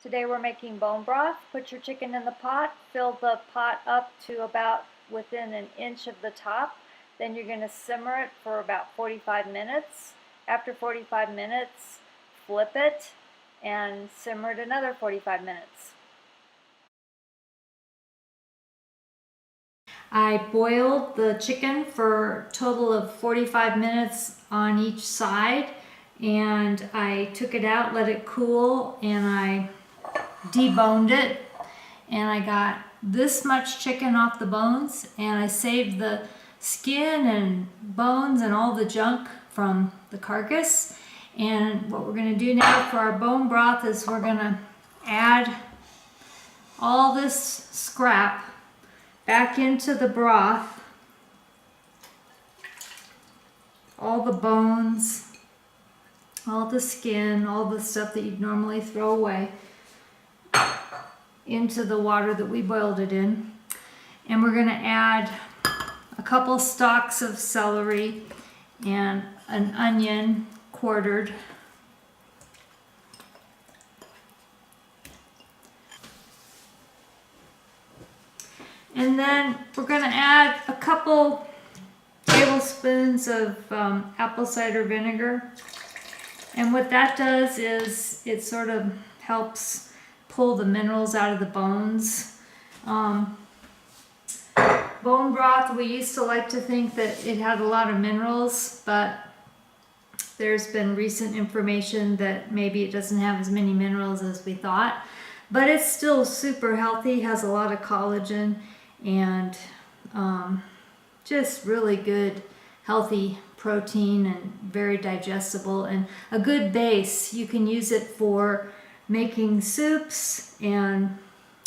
Today we're making bone broth. Put your chicken in the pot, fill the pot up to about within an inch of the top. Then you're going to simmer it for about 45 minutes. After 45 minutes, flip it and simmer it another 45 minutes. I boiled the chicken for a total of 45 minutes on each side, and I took it out, let it cool, and I deboned it, and I got this much chicken off the bones, and I saved the skin and bones and all the junk from the carcass. And what we're going to do now for our bone broth is we're going to add all this scrap back into the broth, all the bones, all the skin, all the stuff that you'd normally throw away, into the water that we boiled it in. And we're going to add a couple stalks of celery and an onion quartered. And then we're going to add a couple tablespoons of apple cider vinegar. And what that does is it sort of helps pull the minerals out of the bones. Bone broth, we used to like to think that it had a lot of minerals, but there's been recent information that maybe it doesn't have as many minerals as we thought. But it's still super healthy, has a lot of collagen, and just really good, healthy protein, and very digestible, and a good base. You can use it for making soups, and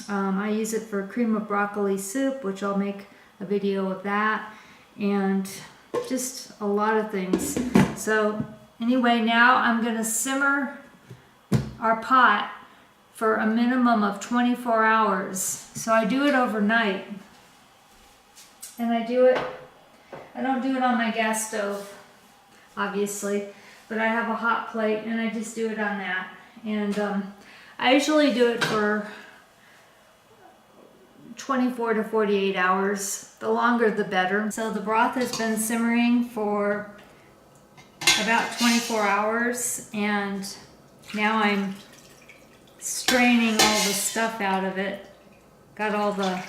I use it for cream of broccoli soup, which I'll make a video of that, and just a lot of things. So anyway, now I'm going to simmer our pot for a minimum of 24 hours. So I do it overnight, and I don't do it on my gas stove, obviously, but I have a hot plate and I just do it on that. And I usually do it for 24 to 48 hours. The longer the better. So the broth has been simmering for about 24 hours, and now I'm straining all the stuff out of it. Got all the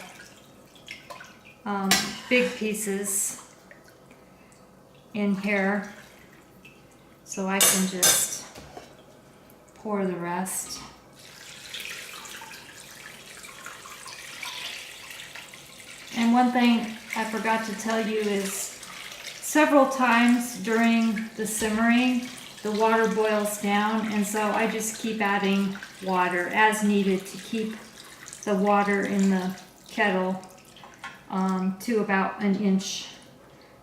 big pieces in here, so I can just pour the rest. And one thing I forgot to tell you is several times during the simmering, the water boils down, and so I just keep adding water as needed to keep the water in the kettle to about an inch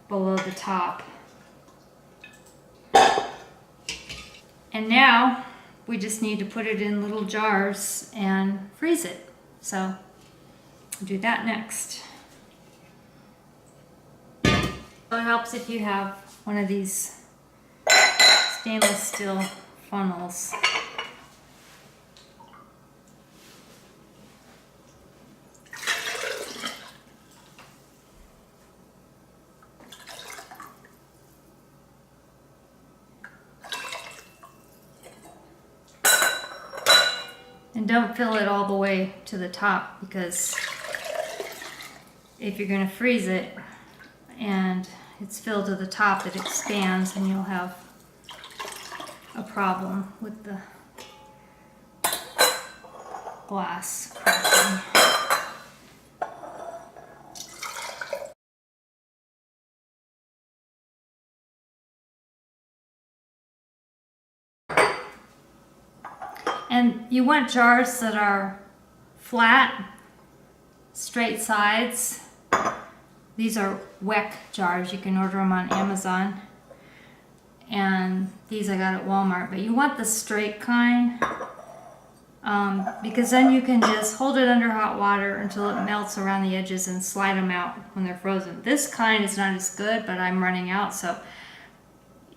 below the top. And now we just need to put it in little jars and freeze it. So I'll do that next. So it helps if you have one of these stainless steel funnels. And don't fill it all the way to the top, because if you're going to freeze it and it's filled to the top, it expands and you'll have a problem with the glass cracking. And you want jars that are flat, straight sides. These are Weck jars. You can order them on Amazon. And these I got at Walmart. But you want the straight kind, because then you can just hold it under hot water until it melts around the edges and slide them out when they're frozen. This kind is not as good, but I'm running out, so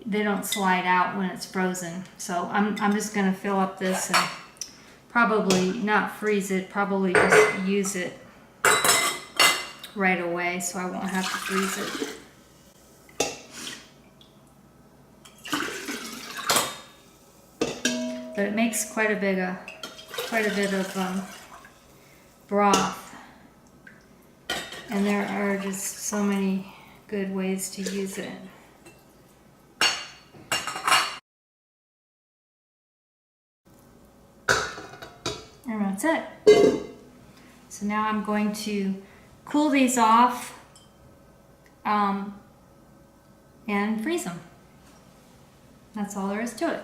they don't slide out when it's frozen. So I'm just going to fill up this and probably not freeze it, probably just use it right away so I won't have to freeze it. But it makes quite a bit of broth, and there are just so many good ways to use it. And that's it. So now I'm going to cool these off and freeze them. That's all there is to it.